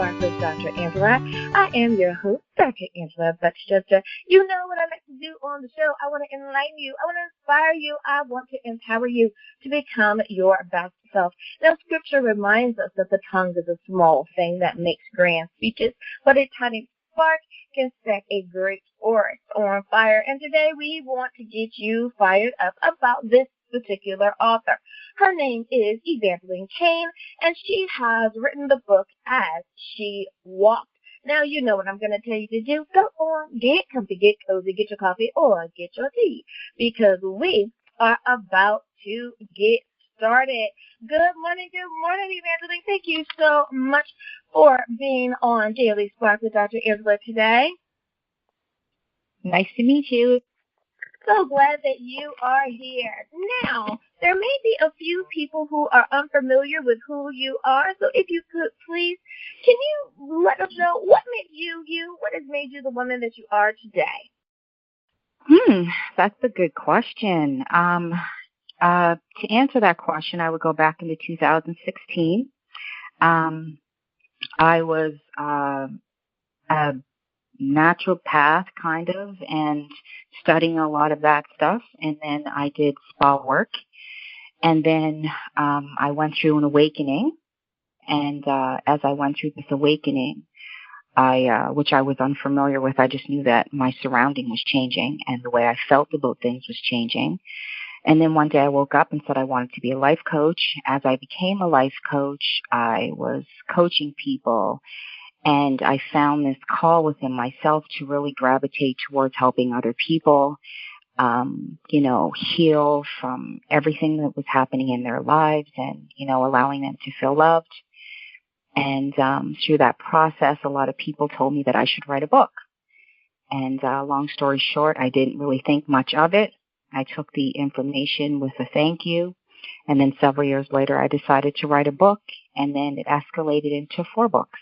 Spark with Dr. Angela. I am your host, Dr. Angela Butchester. You know what I like to do on the show. I want to enlighten you. I want to inspire you. I want to empower you to become your best self. Now, Scripture reminds us that the tongue is a small thing that makes grand speeches, but a tiny spark can set a great forest on fire. And today we want to get you fired up about this particular author. Her name is Evangeline Cain, and she has written the book As She Walked. Now, you know what I'm going to tell you to do. Go on, get comfy, get cozy, get your coffee, or get your tea, because we are about to get started. Good morning, Evangeline. Thank you so much for being on Daily Spark with Dr. Angela today. Nice to meet you. So glad that you are here. Now, there may be a few people who are unfamiliar with who you are, so if you could please, can you let us know what made you you? What has made you the woman that you are today? That's a good question. To answer that question, I would go back into 2016. I was a naturopath, kind of, and studying a lot of that stuff. And then I did spa work. And then I went through an awakening. And as I went through this awakening, which I was unfamiliar with, I just knew that my surrounding was changing and the way I felt about things was changing. And then one day I woke up and said I wanted to be a life coach. As I became a life coach, I was coaching people. And I found this call within myself to really gravitate towards helping other people, heal from everything that was happening in their lives and, allowing them to feel loved. And through that process, a lot of people told me that I should write a book. And long story short, I didn't really think much of it. I took the information with a thank you. And then several years later, I decided to write a book. And then it escalated into 4 books.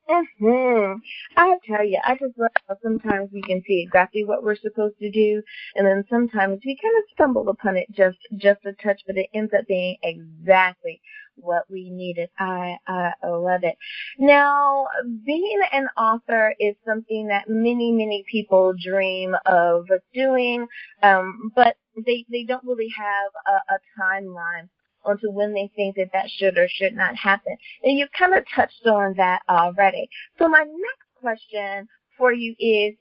I tell you, I just love how sometimes we can see exactly what we're supposed to do, and then sometimes we kind of stumble upon it just a touch, but it ends up being exactly what we needed. I love it. Now, being an author is something that many people dream of doing, but they don't really have a timeline onto when they think that should or should not happen. And you've kind of touched on that already. So my next question for you is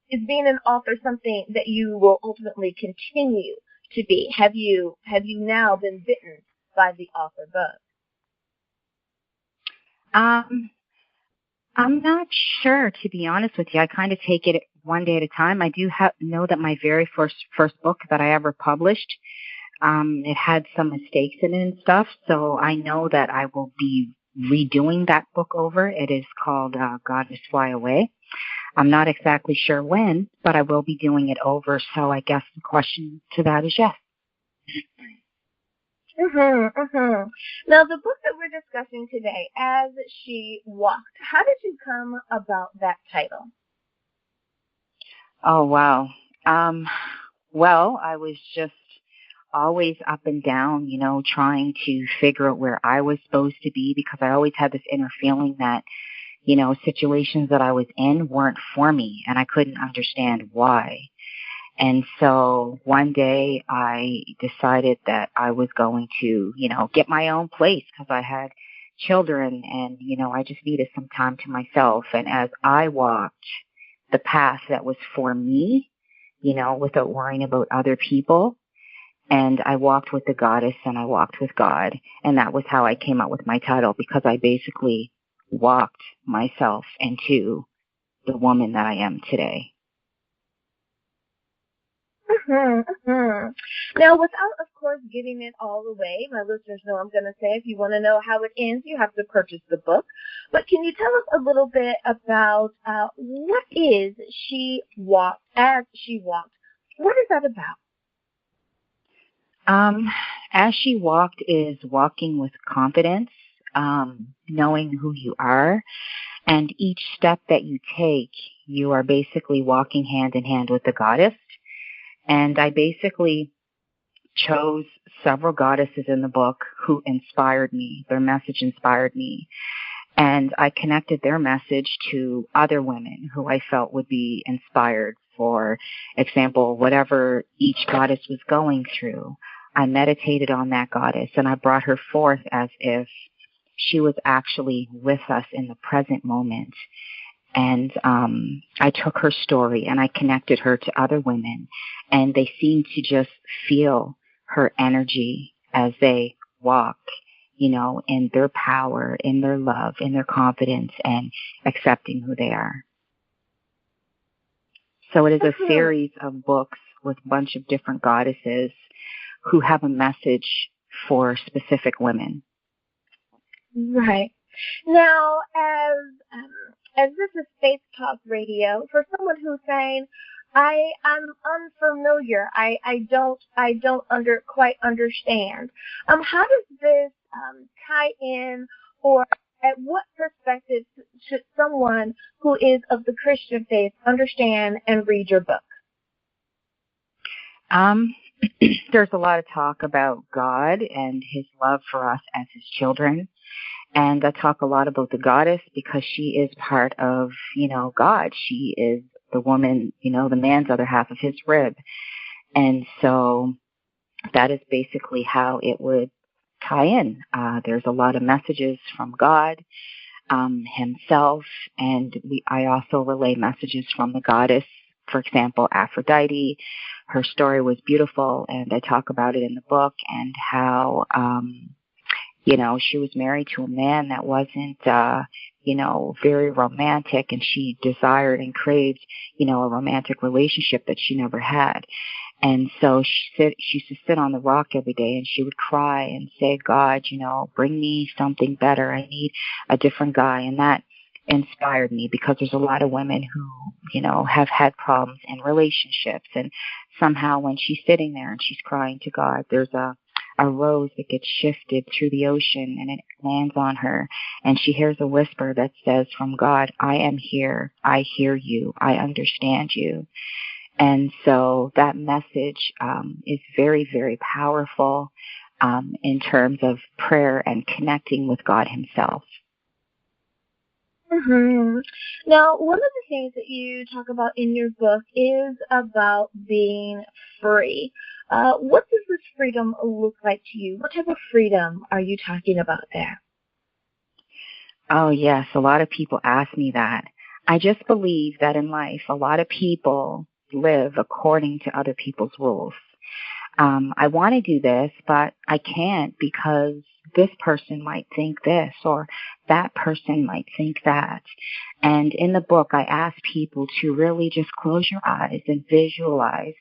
being an author something that you will ultimately continue to be? Have you now been bitten by the author bug? I'm not sure, to be honest with you. I kind of take it one day at a time. I do know that my very first book that I ever published, it had some mistakes in it and stuff, so I know that I will be redoing that book over. It is called God Just Fly Away. I'm not exactly sure when, but I will be doing it over, so I guess the question to that is yes. Now, the book that we're discussing today, As She Walked, how did you come about that title? Oh, wow. Well, I was just always up and down, trying to figure out where I was supposed to be, because I always had this inner feeling that, situations that I was in weren't for me, and I couldn't understand why. And so one day I decided that I was going to, get my own place, because I had children and, I just needed some time to myself. And as I walked the path that was for me, without worrying about other people, and I walked with the goddess and I walked with God. And that was how I came up with my title, because I basically walked myself into the woman that I am today. Now, without, of course, giving it all away, my listeners know I'm going to say, if you want to know how it ends, you have to purchase the book. But can you tell us a little bit about what is She Walked, As She Walked? What is that about? As She Walked is walking with confidence, knowing who you are, and each step that you take, you are basically walking hand in hand with the goddess. And I basically chose several goddesses in the book who inspired me. Their message inspired me. And I connected their message to other women who I felt would be inspired. For example, whatever each goddess was going through, I meditated on that goddess and I brought her forth as if she was actually with us in the present moment. And I took her story and I connected her to other women, and they seemed to just feel her energy as they walk, in their power, in their love, in their confidence, and accepting who they are. So it is a series of books with a bunch of different goddesses who have a message for specific women. Right. Now, as this is Faith Talk Radio, for someone who's saying, I'm unfamiliar, I don't quite understand. How does this tie in, or at what perspective should someone who is of the Christian faith understand and read your book? There's a lot of talk about God and his love for us as his children. And I talk a lot about the goddess because she is part of, God. She is the woman, the man's other half of his rib. And so that is basically how it would tie in. There's a lot of messages from God himself, and I also relay messages from the goddess. For example, Aphrodite, her story was beautiful, and I talk about it in the book, and how she was married to a man that wasn't, very romantic, and she desired and craved, a romantic relationship that she never had. And so she used to sit on the rock every day, and she would cry and say, God, bring me something better. I need a different guy. And that inspired me, because there's a lot of women who, have had problems in relationships. And somehow when she's sitting there and she's crying to God, there's a rose that gets shifted through the ocean, and it lands on her, and she hears a whisper that says from God, I am here, I hear you, I understand you. And so that message is very, very powerful in terms of prayer and connecting with God himself. Mm-hmm. Now, one of the things that you talk about in your book is about being free. What does this freedom look like to you? What type of freedom are you talking about there? Oh, yes. A lot of people ask me that. I just believe that in life, a lot of people live according to other people's rules. I want to do this, but I can't because this person might think this, or that person might think that. And in the book, I ask people to really just close your eyes and visualize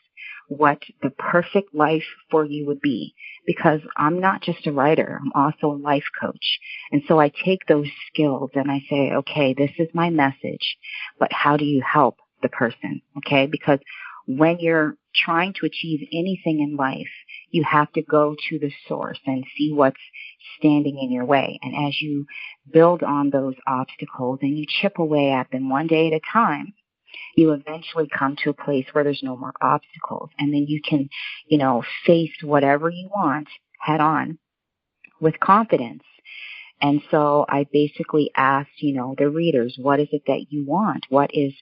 what the perfect life for you would be. Because I'm not just a writer, I'm also a life coach. And so I take those skills and I say, okay, this is my message, but how do you help the person? Okay, because when you're trying to achieve anything in life, you have to go to the source and see what's standing in your way. And as you build on those obstacles and you chip away at them one day at a time, you eventually come to a place where there's no more obstacles. And then you can, face whatever you want head on with confidence. And so I basically asked, the readers, what is it that you want? What is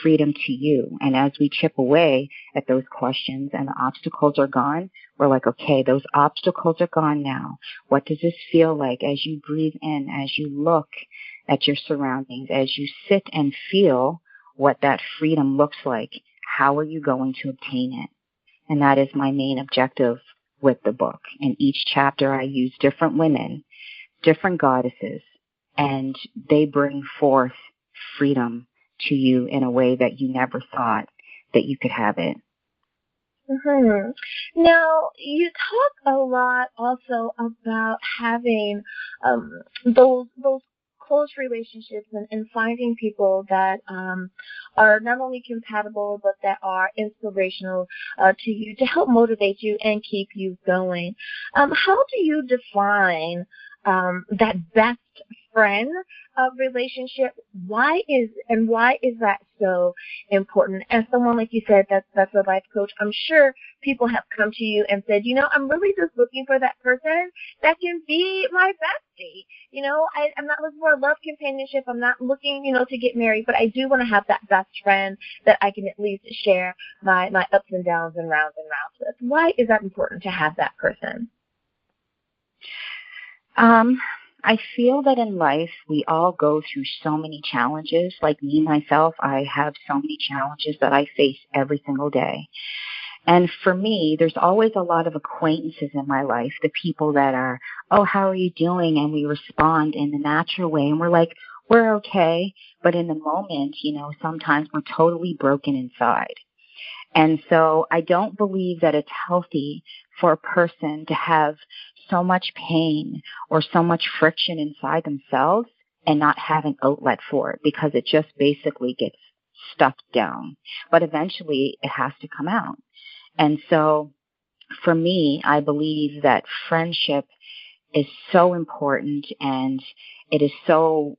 freedom to you? And as we chip away at those questions and the obstacles are gone, we're like, okay, those obstacles are gone now. What does this feel like as you breathe in, as you look at your surroundings, as you sit and feel what that freedom looks like? How are you going to obtain it? And that is my main objective with the book. In each chapter, I use different women, different goddesses, and they bring forth freedom to you in a way that you never thought that you could have it. Mm-hmm. Now, you talk a lot also about having those close relationships and finding people that are not only compatible but that are inspirational to you, to help motivate you and keep you going. How do you define that best friend relationship. Why is that so important? As someone, like you said, that's a life coach, I'm sure people have come to you and said, I'm really just looking for that person that can be my bestie. I'm not looking for a love companionship. I'm not looking, to get married, but I do want to have that best friend that I can at least share my ups and downs and rounds with. Why is that important to have that person? I feel that in life we all go through so many challenges. Like me, myself, I have so many challenges that I face every single day. And for me, there's always a lot of acquaintances in my life, the people that are, oh, how are you doing? And we respond in the natural way. And we're like, we're okay. But in the moment, sometimes we're totally broken inside. And so I don't believe that it's healthy for a person to have so much pain or so much friction inside themselves and not have an outlet for it, because it just basically gets stuck down. But eventually it has to come out. And so for me, I believe that friendship is so important, and it is so,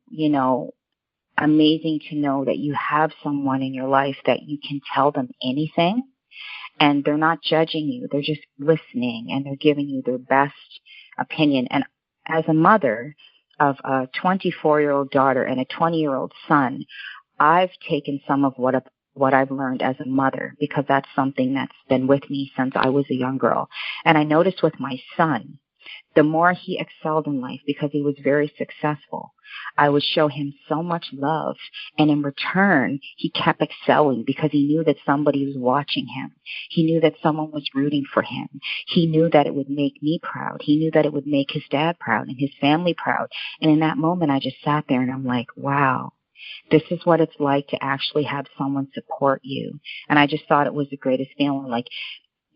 amazing to know that you have someone in your life that you can tell them anything, and they're not judging you. They're just listening, and they're giving you their best opinion. And as a mother of a 24-year-old daughter and a 20-year-old son, I've taken some of what I've learned as a mother, because that's something that's been with me since I was a young girl. And I noticed with my son, the more he excelled in life, because he was very successful, I would show him so much love. And in return, he kept excelling because he knew that somebody was watching him. He knew that someone was rooting for him. He knew that it would make me proud. He knew that it would make his dad proud and his family proud. And in that moment, I just sat there and I'm like, wow, this is what it's like to actually have someone support you. And I just thought it was the greatest feeling. Like,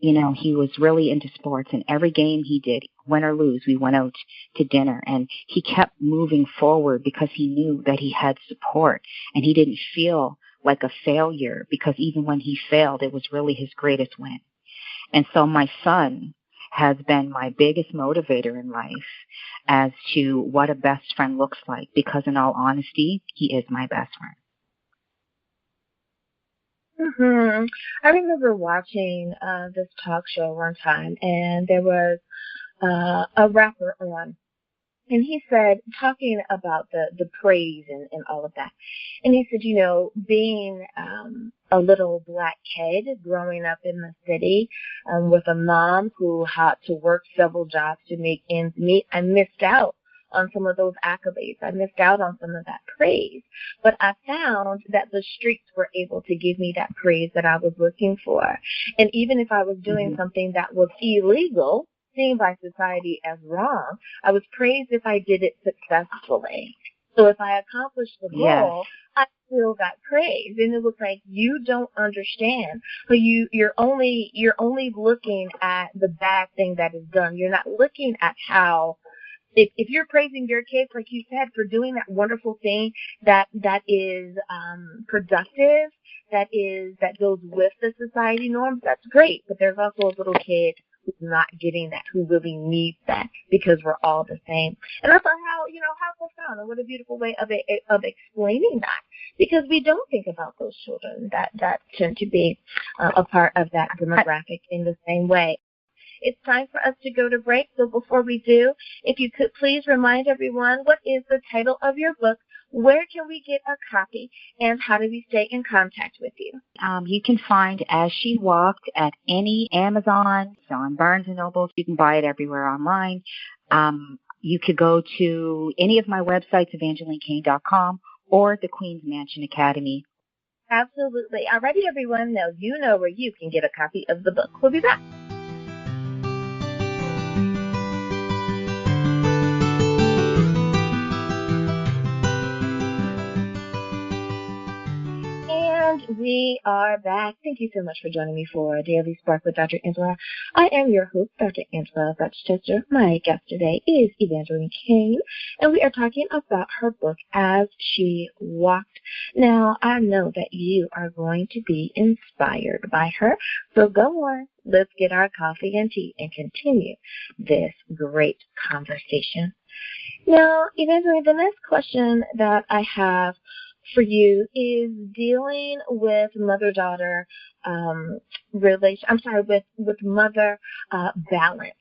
he was really into sports, and every game he did, win or lose, we went out to dinner, and he kept moving forward because he knew that he had support, and he didn't feel like a failure, because even when he failed, it was really his greatest win. And so my son has been my biggest motivator in life as to what a best friend looks like, because in all honesty, he is my best friend. I remember watching this talk show one time, and there was a rapper on, and he said, talking about the praise and all of that, and he said, being a little black kid growing up in the city with a mom who had to work several jobs to make ends meet, I missed out on some of those accolades. I missed out on some of that praise. But I found that the streets were able to give me that praise that I was looking for. And even if I was doing something that was illegal, seen by society as wrong, I was praised if I did it successfully. So if I accomplished the goal, I still got praise. And it was like, you don't understand. But you're only looking at the bad thing that is done. You're not looking at how, if you're praising your kids, like you said, for doing that wonderful thing that is productive, that goes with the society norms, that's great. But there's also a little kid who's not getting that, who really needs that, because we're all the same. And I thought how profound, and what a beautiful way of explaining that, because we don't think about those children that tend to be a part of that demographic in the same way. It's time for us to go to break. So before we do, if you could please remind everyone, what is the title of your book? Where can we get a copy? And how do we stay in contact with you? You can find As She Walked at any Amazon, on Barnes & Noble. You can buy it everywhere online. You could go to any of my websites, EvangelineCain.com, or the Queen's Mansion Academy. Absolutely. Alrighty, everyone. Now you know where you can get a copy of the book. We'll be back. And we are back. Thank you so much for joining me for Daily Spark with Dr. Angela. I am your host, Dr. Angela Butchester. My guest today is Evangeline Cain, and we are talking about her book, As She Walked. Now, I know that you are going to be inspired by her, so go on. Let's get our coffee and tea and continue this great conversation. Now, Evangeline, the next question that I have for you is dealing with mother-daughter with mother balance.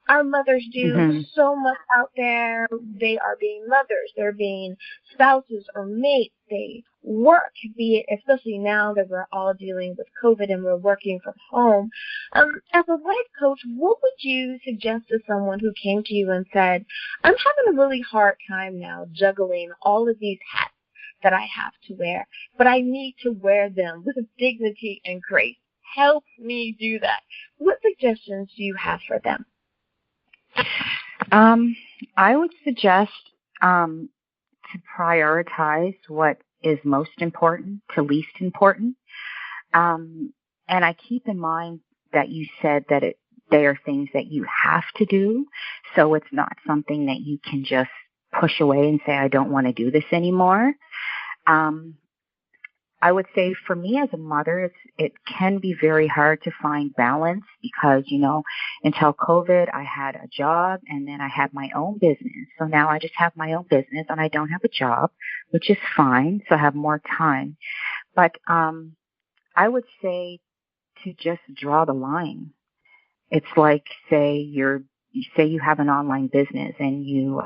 Our mothers do so much out there. They are being mothers. They're being spouses or mates. They work, be it, especially now that we're all dealing with COVID and we're working from home. As a life coach, what would you suggest to someone who came to you and said, I'm having a really hard time now juggling all of these hats that I have to wear, but I need to wear them with dignity and grace. Help me do that. What suggestions do you have for them? I would suggest to prioritize what is most important to least important. And I keep in mind that you said that they are things that you have to do, so it's not something that you can just push away and say, I don't want to do this anymore. I would say for me as a mother, it can be very hard to find balance because, until COVID, I had a job and then I had my own business. So now I just have my own business and I don't have a job, which is fine. So I have more time. But I would say to just draw the line. It's like, say you have an online business and you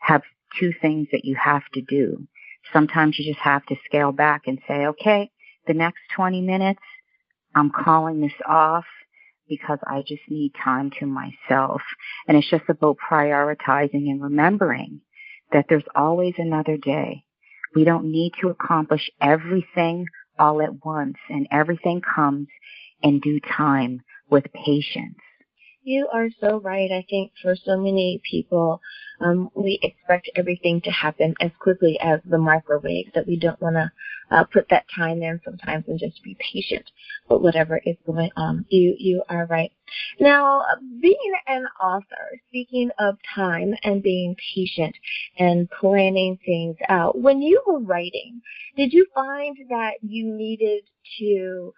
have two things that you have to do. Sometimes you just have to scale back and say, okay, the next 20 minutes, I'm calling this off because I just need time to myself. And it's just about prioritizing and remembering that there's always another day. We don't need to accomplish everything all at once, and everything comes in due time with patience. You are so right. I think for so many people, we expect everything to happen as quickly as the microwave, that we don't want to put that time in sometimes and just be patient with whatever is going on. You are right. Now, being an author, speaking of time and being patient and planning things out, when you were writing, did you find that you needed to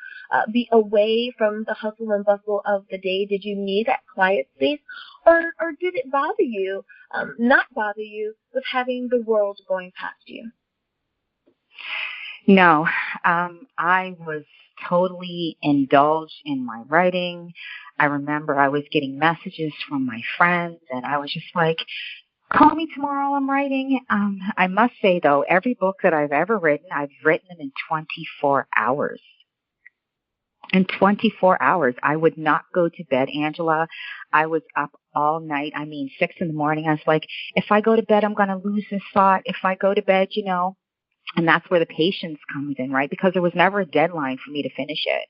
be away from the hustle and bustle of the day? Did you need that quiet space? Or did it bother you, not bother you, with having the world going past you? No, I was totally indulged in my writing. I remember I was getting messages from my friends, and I was just like, call me tomorrow, I'm writing. I must say, though, every book that I've ever written, I've written them in 24 hours. In 24 hours, I would not go to bed, Angela. I was up all night. 6 in the morning. I was like, if I go to bed, I'm going to lose this thought. If I go to bed, and that's where the patience comes in, right? Because there was never a deadline for me to finish it.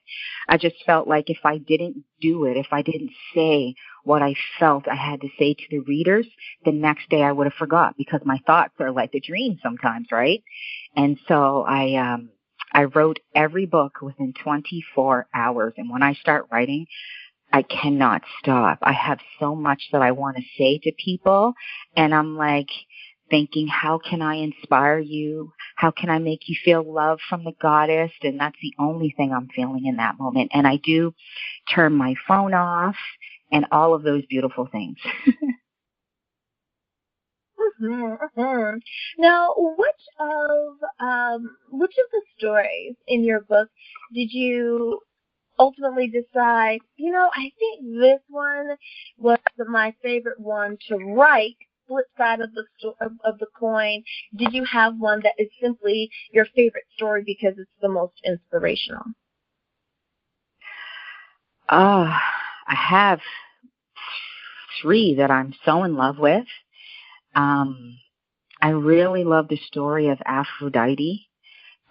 I just felt like if I didn't do it, if I didn't say what I felt I had to say to the readers, the next day I would have forgot, because my thoughts are like a dream sometimes, right? And so I wrote every book within 24 hours. And when I start writing, I cannot stop. I have so much that I want to say to people. And I'm like thinking, how can I inspire you? How can I make you feel love from the goddess? And that's the only thing I'm feeling in that moment. And I do turn my phone off and all of those beautiful things. Now, which of the stories in your book did you ultimately decide, I think this one was my favorite one to write? Flip side of the coin, did you have one that is simply your favorite story because it's the most inspirational? I have 3 that I'm so in love with. I really love the story of Aphrodite.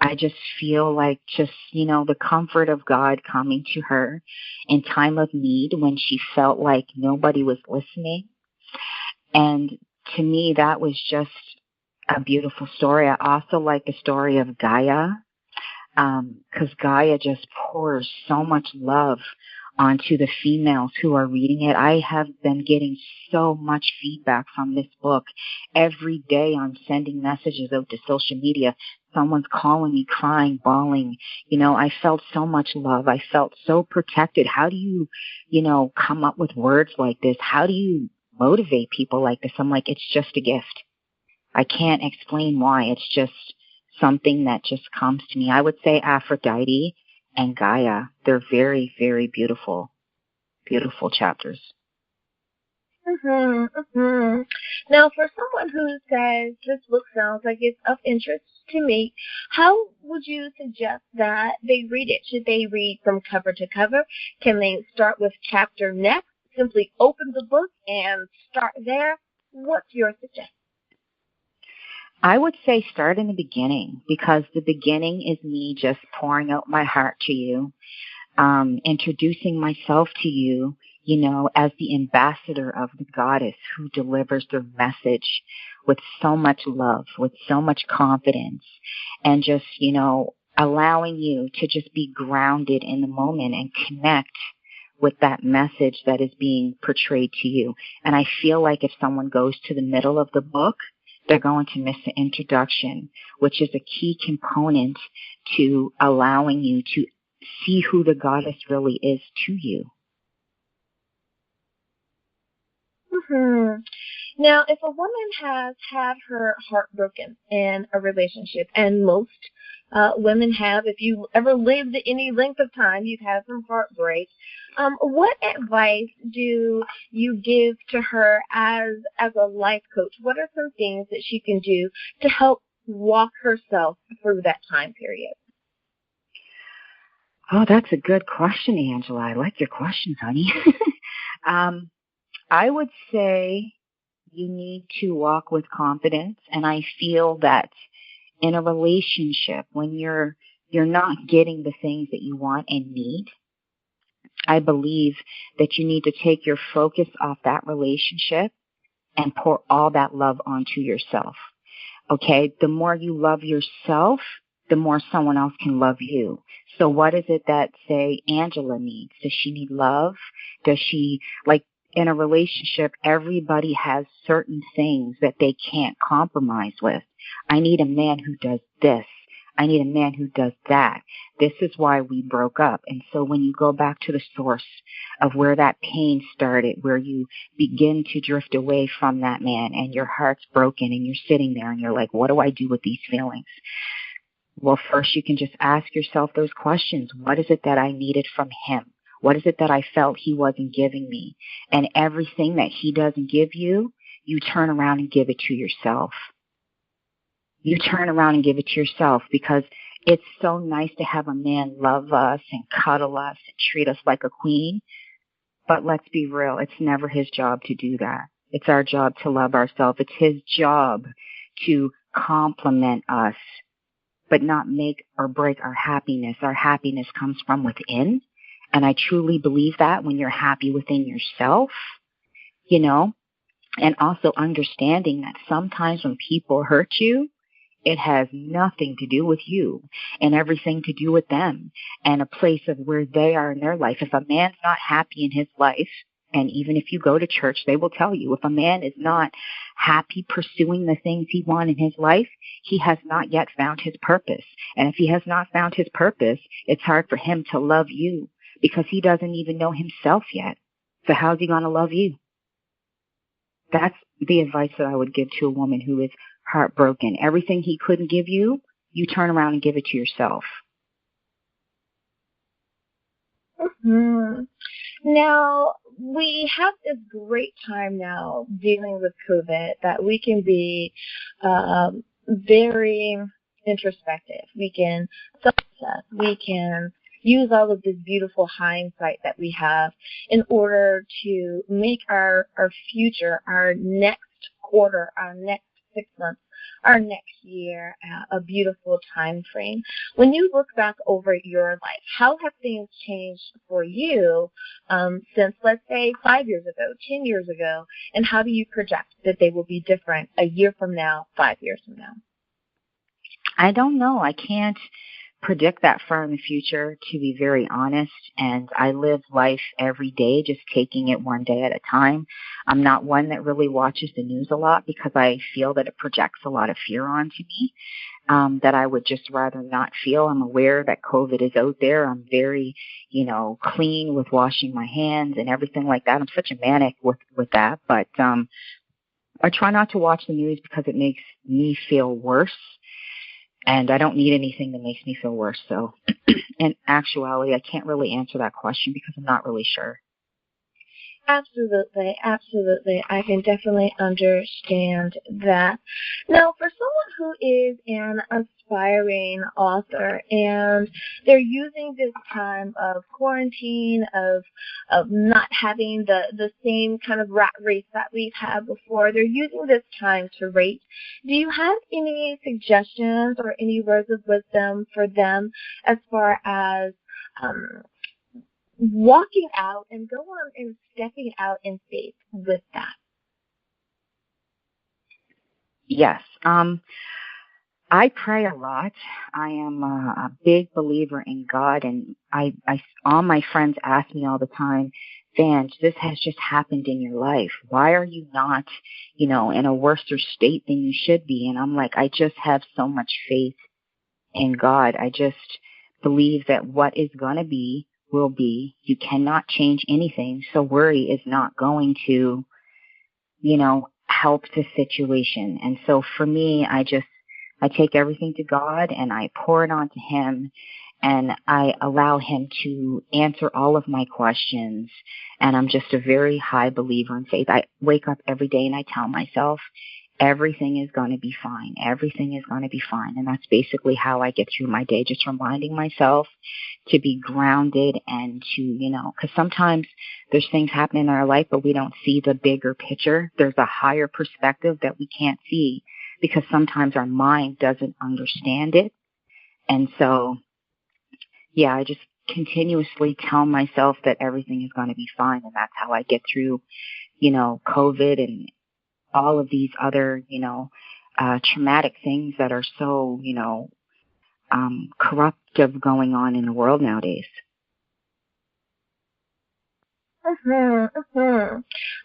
I just feel like the comfort of God coming to her in time of need when she felt like nobody was listening. And to me, that was just a beautiful story. I also like the story of Gaia, because Gaia just pours so much love onto the females who are reading it. I have been getting so much feedback from this book. Every day I'm sending messages out to social media. Someone's calling me, crying, bawling. I felt so much love. I felt so protected. How do you, come up with words like this? How do you motivate people like this. I'm like, it's just a gift. I can't explain why. It's just something that just comes to me. I would say Aphrodite and Gaia, they're very, very beautiful, beautiful chapters. Now, for someone who says this book sounds like it's of interest to me, how would you suggest that they read it? Should they read from cover to cover? Can they start with chapter next? Simply open the book and start there? What's your suggestion? I would say start in the beginning, because the beginning is me just pouring out my heart to you, introducing myself to you, you know, as the ambassador of the goddess who delivers the message with so much love, with so much confidence, and just, you know, allowing you to just be grounded in the moment and connect with that message that is being portrayed to you. And I feel like if someone goes to the middle of the book, they're going to miss the introduction, which is a key component to allowing you to see who the goddess really is to you. Now, if a woman has had her heart broken in a relationship, and most women have, if you ever lived any length of time, you've had some heartbreak, what advice do you give to her as a life coach? What are some things that she can do to help walk herself through that time period? Oh, that's a good question, Angela. I like your questions, honey. I would say you need to walk with confidence. And I feel that in a relationship, when you're not getting the things that you want and need, I believe that you need to take your focus off that relationship and pour all that love onto yourself. Okay? The more you love yourself, the more someone else can love you. So what is it that, say, Angela needs? Does she need love? Does she, like, in a relationship, everybody has certain things that they can't compromise with. I need a man who does this. I need a man who does that. This is why we broke up. And so when you go back to the source of where that pain started, where you begin to drift away from that man and your heart's broken and you're sitting there and you're like, what do I do with these feelings? Well, first you can just ask yourself those questions. What is it that I needed from him? What is it that I felt he wasn't giving me? And everything that he doesn't give you, you turn around and give it to yourself. You turn around and give it to yourself, because it's so nice to have a man love us and cuddle us and treat us like a queen. But let's be real, it's never his job to do that. It's our job to love ourselves. It's his job to compliment us, but not make or break our happiness. Our happiness comes from within. And I truly believe that when you're happy within yourself, you know, and also understanding that sometimes when people hurt you, it has nothing to do with you and everything to do with them and a place of where they are in their life. If a man's not happy in his life, and even if you go to church, they will tell you, if a man is not happy pursuing the things he wants in his life, he has not yet found his purpose. And if he has not found his purpose, it's hard for him to love you, because he doesn't even know himself yet. So how's he going to love you? That's the advice that I would give to a woman who is heartbroken. Everything he couldn't give you, you turn around and give it to yourself. Now, we have this great time now dealing with COVID that we can be very introspective. We can self-assess. We can use all of this beautiful hindsight that we have in order to make our future, our next quarter, our next 6 months, our next year, a beautiful time frame. When you look back over your life, how have things changed for you since, let's say, 5 years ago, 10 years ago, and how do you project that they will be different a year from now, 5 years from now? I don't know. I can't predict that far in the future, to be very honest, and I live life every day, just taking it one day at a time. I'm not one that really watches the news a lot because I feel that it projects a lot of fear onto me, that I would just rather not feel. I'm aware that COVID is out there. I'm very, clean with washing my hands and everything like that. I'm such a manic with that, but I try not to watch the news because it makes me feel worse. And I don't need anything that makes me feel worse. So in actuality, I can't really answer that question because I'm not really sure. Absolutely, absolutely. I can definitely understand that. Now, for someone who is an aspiring author and they're using this time of quarantine, of not having the same kind of rat race that we've had before, they're using this time to write. Do you have any suggestions or any words of wisdom for them as far as walking out and go on and stepping out in faith with that? Yes. I pray a lot. I am a big believer in God, and I all my friends ask me all the time, Vange, this has just happened in your life. Why are you not, in a worse state than you should be? And I'm like, I just have so much faith in God. I just believe that what is going to be will be. You cannot change anything, so worry is not going to, help the situation. And so for me, I take everything to God and I pour it onto Him, and I allow Him to answer all of my questions. And I'm just a very high believer in faith. I wake up every day and I tell myself, everything is going to be fine. Everything is going to be fine. And that's basically how I get through my day, just reminding myself to be grounded and to, because sometimes there's things happening in our life, but we don't see the bigger picture. There's a higher perspective that we can't see because sometimes our mind doesn't understand it. And so, yeah, I just continuously tell myself that everything is going to be fine. And that's how I get through, COVID and all of these other, traumatic things that are so, corruptive going on in the world nowadays.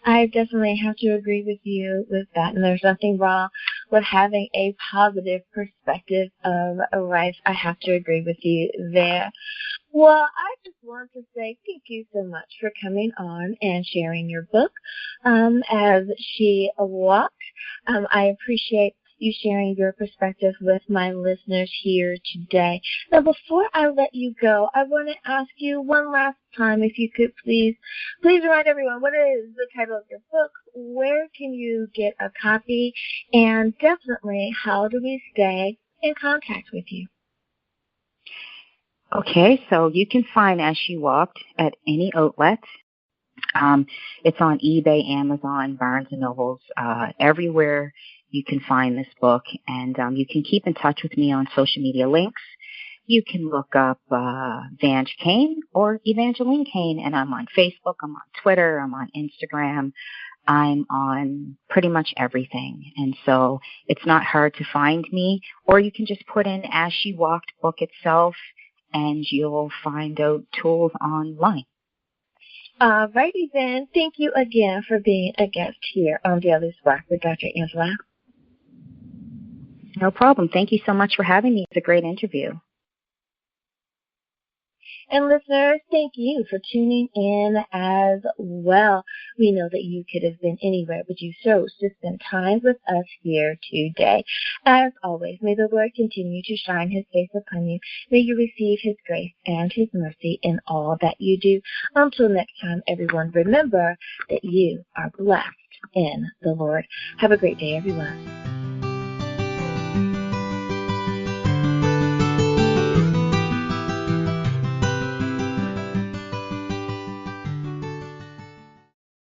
I definitely have to agree with you with that. And there's nothing wrong with having a positive perspective of life. I have to agree with you there. Well, I just want to say thank you so much for coming on and sharing your book, As She Walked. I appreciate you sharing your perspective with my listeners here today. Now, before I let you go, I want to ask you one last time, if you could please remind everyone, what is the title of your book? Where can you get a copy? And definitely, how do we stay in contact with you? Okay, so you can find As She Walked at any outlet. It's on eBay, Amazon, Barnes & Nobles, everywhere you can find this book. And you can keep in touch with me on social media links. You can look up Vange Cain or Evangeline Cain, and I'm on Facebook, I'm on Twitter, I'm on Instagram. I'm on pretty much everything. And so it's not hard to find me. Or you can just put in As She Walked book itself, and you'll find out tools online. All righty then. Thank you again for being a guest here on Daily Spark with Dr. Angela. No problem. Thank you so much for having me. It's a great interview. And listeners, thank you for tuning in as well. We know that you could have been anywhere, but you chose to spend time with us here today. As always, may the Lord continue to shine His face upon you. May you receive His grace and His mercy in all that you do. Until next time, everyone, remember that you are blessed in the Lord. Have a great day, everyone.